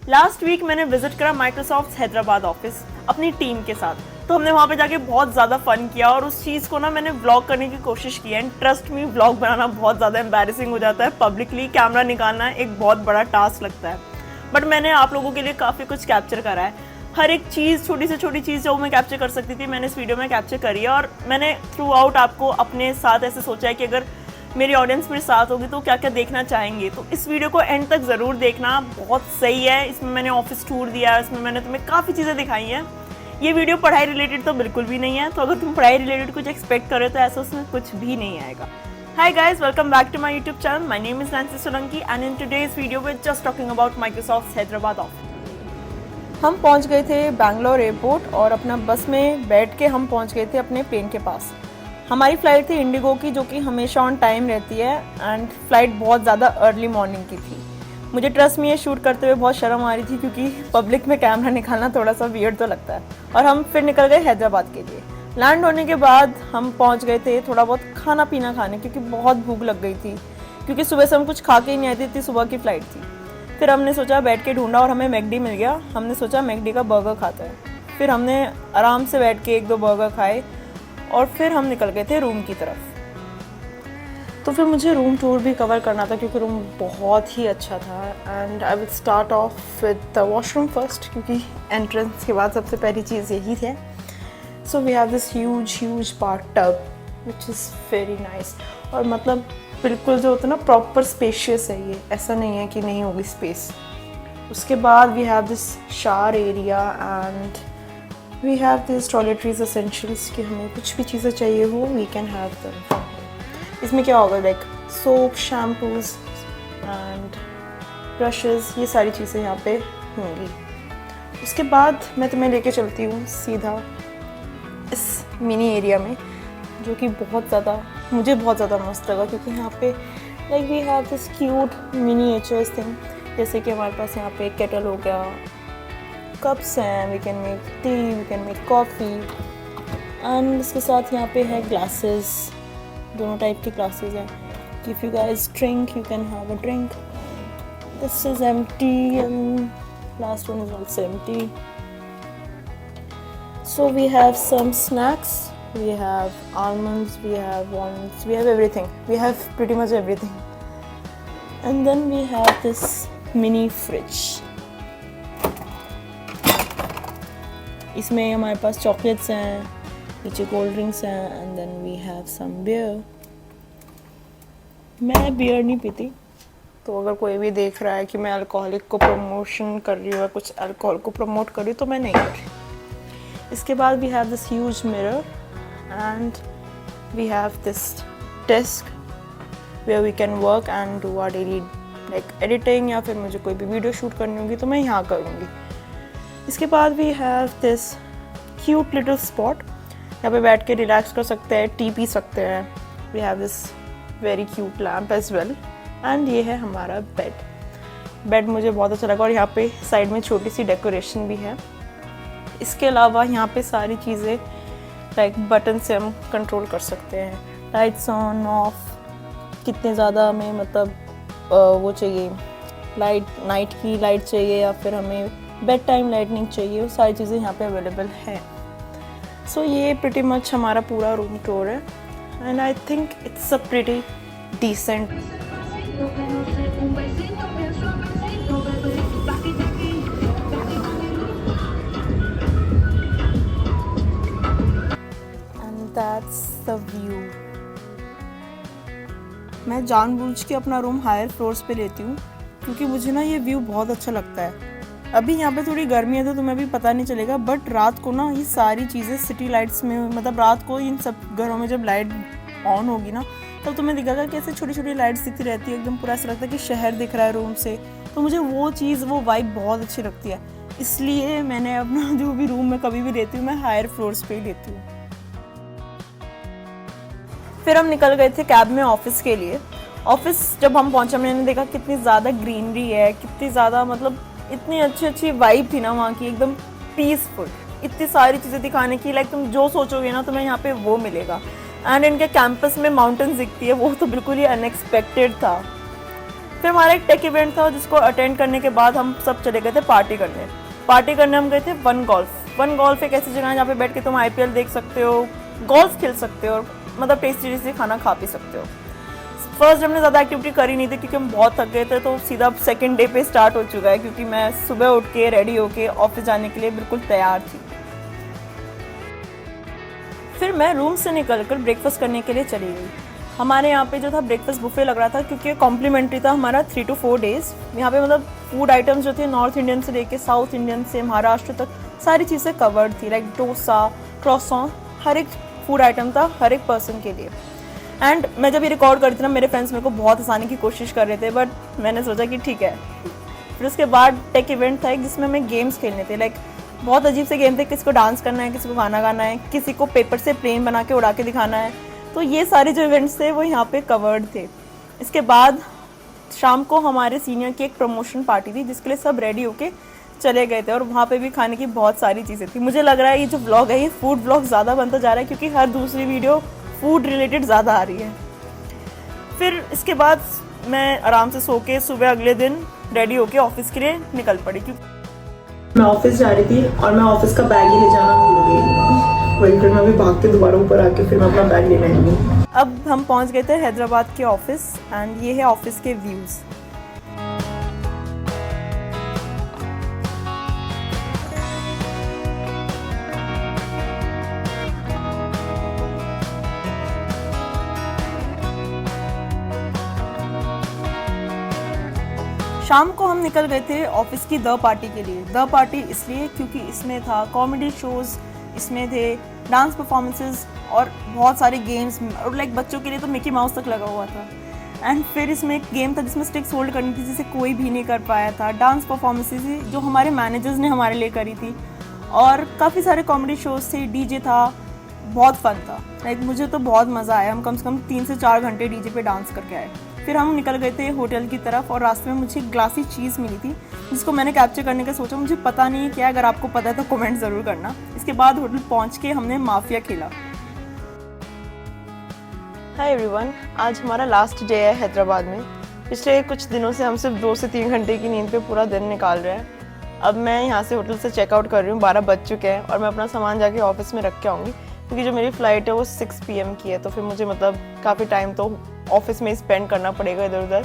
Last week मैंने visit करा Microsoft Hyderabad office अपनी टीम के साथ। तो हमने वहाँ पे जाके बहुत ज़्यादा फन किया और उस चीज़ को ना मैंने व्लॉग करने की कोशिश की। एंड ट्रस्ट मी, व्लॉग बनाना बहुत ज़्यादा एम्बैरेसिंग हो जाता है। पब्लिकली कैमरा निकालना एक बहुत बड़ा टास्क लगता है, बट मैंने आप लोगों के लिए काफ़ी कुछ कैप्चर करा है। हर एक चीज़, छोटी से छोटी चीज़ जो मैं कैप्चर कर सकती थी मैंने इस वीडियो में कैप्चर करी है। और मैंने थ्रू आउट आपको अपने साथ ऐसे सोचा है कि अगर मेरी ऑडियंस मेरे साथ होगी तो क्या क्या देखना चाहेंगे, तो इस वीडियो को एंड तक ज़रूर देखना, बहुत सही है। इसमें मैंने ऑफिस टूर दिया है, इसमें मैंने तुम्हें काफ़ी चीज़ें दिखाई हैं। ये वीडियो पढ़ाई रिलेटेड तो बिल्कुल भी नहीं है, तो अगर तुम पढ़ाई रिलेटेड कुछ एक्सपेक्ट करो तो ऐसा उसमें कुछ भी नहीं आएगा। Hi guys, welcome back to my YouTube channel. My name is Nancy Solanki and in today's video we're just talking about Microsoft's Hyderabad office. हम पहुंच गए थे बैंगलोर एयरपोर्ट और अपना बस में बैठ के हम पहुंच गए थे अपने प्लेन के पास। हमारी फ़्लाइट थी इंडिगो की, जो कि हमेशा ऑन टाइम रहती है एंड फ्लाइट बहुत ज़्यादा अर्ली मॉर्निंग की थी। मुझे ट्रस्ट में ये शूट करते हुए बहुत शर्म आ रही थी, क्योंकि पब्लिक में कैमरा निकालना थोड़ा सा वियर्ड तो लगता है। और हम फिर निकल गए हैदराबाद के लिए। लैंड होने के बाद हम पहुंच गए थे थोड़ा बहुत खाना पीना खाने, क्योंकि बहुत भूख लग गई थी, क्योंकि सुबह से हम कुछ खा के ही नहीं आए थे, इतनी सुबह की फ़्लाइट थी। फिर हमने सोचा, बैठ के ढूंढा और हमें मैकडी मिल गया। हमने सोचा मैकडी का बर्गर खाते हैं। फिर हमने आराम से बैठ के 1-2 बर्गर खाए और फिर हम निकल गए थे रूम की तरफ। तो फिर मुझे रूम टूर भी कवर करना था, क्योंकि रूम बहुत ही अच्छा था। And I will start off with the washroom first, क्योंकि एंट्रेंस के बाद सबसे पहली चीज़ यही है। So we have this huge bathtub which is very nice. और मतलब बिल्कुल जो होता है ना, प्रॉपर स्पेशियस है ये, ऐसा नहीं है कि नहीं होगी स्पेस। उसके बाद we have this shower area and we have this toiletries essentials, कि हमें कुछ भी चीज़ें चाहिए हो वी कैन हैव देम। इसमें क्या होगा, like soap, shampoos and brushes, ये सारी चीज़ें यहाँ पे होंगी। उसके बाद मैं तुम्हें लेके चलती हूँ सीधा इस मिनी एरिया में, जो कि मुझे बहुत ज़्यादा मस्त लगा, क्योंकि यहाँ पे like we have this cute miniatures thing. जैसे कि हमारे पास यहाँ पे केटल हो गया, कप्स हैं, we can make tea, we can make coffee and इसके साथ यहाँ पे है ग्लासेस, दोनों टाइप के ग्लासेस हैं। If you guys drink you can have a drink. This is empty and last one is also empty. So we have some snacks, we have almonds, we have walnuts, we have everything. We have pretty much everything. And then we have this mini fridge. इसमें हमारे पास chocolates हैं, नीचे cold drinks हैं and then we have some beer. मैं beer नहीं पीती, तो अगर कोई भी देख रहा है कि मैं अल्कोहलिक को प्रमोशन कर रही हूँ या कुछ अल्कोहल को प्रमोट कर रही हूँ, तो मैं नहीं कर रही। इसके बाद we have this huge mirror and we have this desk where we can work and do our daily like editing, या फिर मुझे कोई भी वीडियो शूट करनी होगी तो मैं यहाँ करूँगी। इसके बाद we have this cute little spot, यहाँ पे बैठ के रिलैक्स कर सकते हैं, टी पी सकते हैं। We have this very cute lamp as well and ये है हमारा बेड मुझे बहुत अच्छा लगा। और यहाँ पे साइड में छोटी सी डेकोरेशन भी है। इसके अलावा यहाँ पे सारी चीज़ें लाइक बटन से हम कंट्रोल कर सकते हैं, लाइट्स ऑन ऑफ, कितने ज़्यादा हमें मतलब वो चाहिए, नाइट की लाइट चाहिए या फिर हमें बेड टाइम लाइटनिंग चाहिए, वो सारी चीज़ें यहाँ पे अवेलेबल है। सो ये प्रिटी मच हमारा पूरा रूम टूर है and I think it's a pretty decent. That's the view. मैं जानबूझ के अपना रूम हायर फ्लोर्स पे लेती हूँ, क्योंकि मुझे ना ये व्यू बहुत अच्छा लगता है। अभी यहाँ पे थोड़ी गर्मी है तो तुम्हें अभी पता नहीं चलेगा, बट रात को ना ये सारी चीज़ें सिटी लाइट्स में, मतलब रात को इन सब घरों में जब लाइट ऑन होगी ना, तब तुम्हें दिखेगा कि ऐसे छोटी छोटी लाइट्स दिखती रहती है, एकदम पूरा ऐसा लगता है कि शहर दिख रहा है रूम से। तो मुझे वो चीज़, वो वाइब बहुत अच्छी लगती है, इसलिए मैंने अपना जो भी रूम में कभी भी लेती हूँ मैं हायर फ्लोर्स पे ही लेती हूँ। फिर हम निकल गए थे कैब में ऑफिस के लिए। ऑफिस जब हम पहुंचे, मैंने देखा कितनी ज़्यादा ग्रीनरी है, कितनी ज़्यादा मतलब इतनी अच्छी वाइब थी ना वहाँ की, एकदम पीसफुल, इतनी सारी चीज़ें दिखाने की, लाइक तुम जो सोचोगे ना तुम्हें यहाँ पे वो मिलेगा। एंड इनके कैंपस में माउंटेन्स दिखती है, वो तो बिल्कुल ही अनएक्सपेक्टेड था। फिर हमारा एक टेक इवेंट था जिसको अटेंड करने के बाद हम सब चले गए थे पार्टी करने हम गए थे वन गोल्फ एक ऐसी जगह है जहाँ पे बैठ के तुम IPL देख सकते हो, गोल्फ खेल सकते हो, मतलब टेस्टी खाना खा पी सकते हो। फर्स्ट डे हमने ज़्यादा एक्टिविटी करी नहीं थी क्योंकि हम बहुत थक गए थे, तो सीधा सेकंड डे पे स्टार्ट हो चुका है क्योंकि मैं सुबह उठ के रेडी होके ऑफिस जाने के लिए बिल्कुल तैयार थी। फिर मैं रूम से निकलकर ब्रेकफास्ट करने के लिए चली गई। हमारे यहाँ पे जो था ब्रेकफास्ट बुफे लग रहा था क्योंकि कॉम्प्लीमेंट्री था हमारा 3 to 4 डेज। यहाँ पे मतलब फूड आइटम्स जो थे नॉर्थ इंडियन से लेके साउथ इंडियन से महाराष्ट्र तक सारी चीज़ें कवर्ड थी, लाइक डोसा, क्रॉसॉन, हर एक फूड आइटम था हर एक पर्सन के लिए। एंड मैं जब ये रिकॉर्ड कर रही थी ना, मेरे फ्रेंड्स मेरे को बहुत हंसाने की कोशिश कर रहे थे, बट मैंने सोचा कि ठीक है। फिर उसके बाद टेक इवेंट था एक जिसमें हमें गेम्स खेलने थे, लाइक बहुत अजीब से गेम थे, किसी को डांस करना है, किसी को गाना गाना है, किसी को पेपर से प्लेन बना के उड़ा के दिखाना है। तो ये सारे जो इवेंट्स थे वो यहाँ पे कवर्ड थे। इसके बाद शाम को हमारे सीनियर की एक प्रमोशन पार्टी थी जिसके लिए सब रेडी होके चले गए थे और वहाँ पे भी खाने की बहुत सारी चीज़ें थी। मुझे लग रहा है ये जो व्लॉग है ये फूड व्लॉग ज़्यादा बनता जा रहा है क्योंकि हर दूसरी वीडियो फूड रिलेटेड ज़्यादा आ रही है। फिर इसके बाद मैं आराम से सो के सुबह अगले दिन रेडी होके ऑफिस के लिए निकल पड़ी क्योंकि मैं ऑफिस जा रही थी और मैं ऑफिस का बैग ही ले जाना भूल गई। वही फिर मैं अभी भाग के दोबारा ऊपर आके फिर मैं अपना बैग लेने आई हूँ। अब हम पहुँच गए थे हैदराबाद के ऑफिस एंड ये है ऑफिस के व्यूज़। शाम को हम निकल गए थे ऑफिस की द पार्टी के लिए। द पार्टी इसलिए क्योंकि इसमें था कॉमेडी शोज़, इसमें थे डांस परफॉर्मेंसेस और बहुत सारे गेम्स, और लाइक बच्चों के लिए तो मिकी माउस तक लगा हुआ था। एंड फिर इसमें एक गेम था जिसमें स्टिक्स होल्ड करनी थी जिसे कोई भी नहीं कर पाया था। डांस परफॉर्मेंसेस जो हमारे मैनेजर्स ने हमारे लिए करी थी और काफ़ी सारे कॉमेडी शोज़ थे, डीजे था, बहुत फन था। लाइक मुझे तो बहुत मज़ा आया। हम कम से कम 3 से 4 घंटे डीजे पे डांस करके आए। फिर हम निकल गए थे होटल की तरफ और रास्ते में मुझे ग्लासी चीज़ मिली थी जिसको मैंने कैप्चर करने का सोचा। मुझे पता नहीं है क्या, अगर आपको पता है तो कमेंट ज़रूर करना। इसके बाद होटल पहुंच के हमने माफिया खेला। हाय एवरीवन, आज हमारा लास्ट डे है हैदराबाद में। पिछले कुछ दिनों से हम सिर्फ 2 से 3 घंटे की नींद पे पूरा दिन निकाल रहे हैं। अब मैं यहाँ से होटल से चेकआउट कर रही हूँ, 12 बज चुके हैं और मैं अपना सामान जाके ऑफिस में रख के आऊँगी क्योंकि जो मेरी फ़्लाइट है वो 6 PM की है। तो फिर मुझे मतलब काफ़ी टाइम तो ऑफिस में स्पेंड करना पड़ेगा इधर उधर।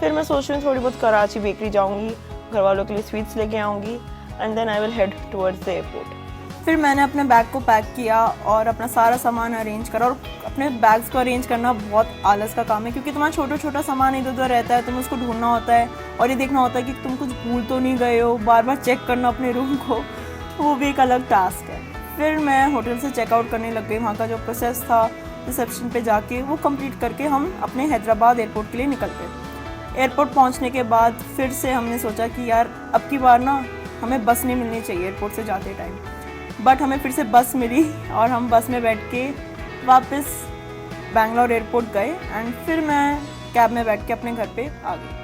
फिर मैं सोच रही हूँ थोड़ी बहुत कराची बेकरी जाऊँगी, घर वालों के लिए स्वीट्स लेके आऊँगी and then I will head towards the airport. फिर मैंने अपने बैग को पैक किया और अपना सारा सामान अरेंज करा। और अपने बैग्स को अरेंज करना बहुत आलस का काम है क्योंकि तुम्हारा छोटा छोटा सामान इधर उधर रहता है, तुम्हें उसको ढूंढना होता है और ये देखना होता है कि तुम कुछ भूल तो नहीं गए हो, बार बार चेक करना अपने रूम को, वो भी एक अलग टास्क है। फिर मैं होटल से चेकआउट करने लग गई। वहाँ का जो प्रोसेस था रिसेप्शन पे जाके वो कंप्लीट करके हम अपने हैदराबाद एयरपोर्ट के लिए निकल गए। एयरपोर्ट पहुँचने के बाद फिर से हमने सोचा कि यार अब की बार ना हमें बस नहीं मिलनी चाहिए एयरपोर्ट से जाते टाइम, बट हमें फिर से बस मिली और हम बस में बैठ के वापस बैंगलोर एयरपोर्ट गए एंड फिर मैं कैब में बैठ के अपने घर पे आ गई।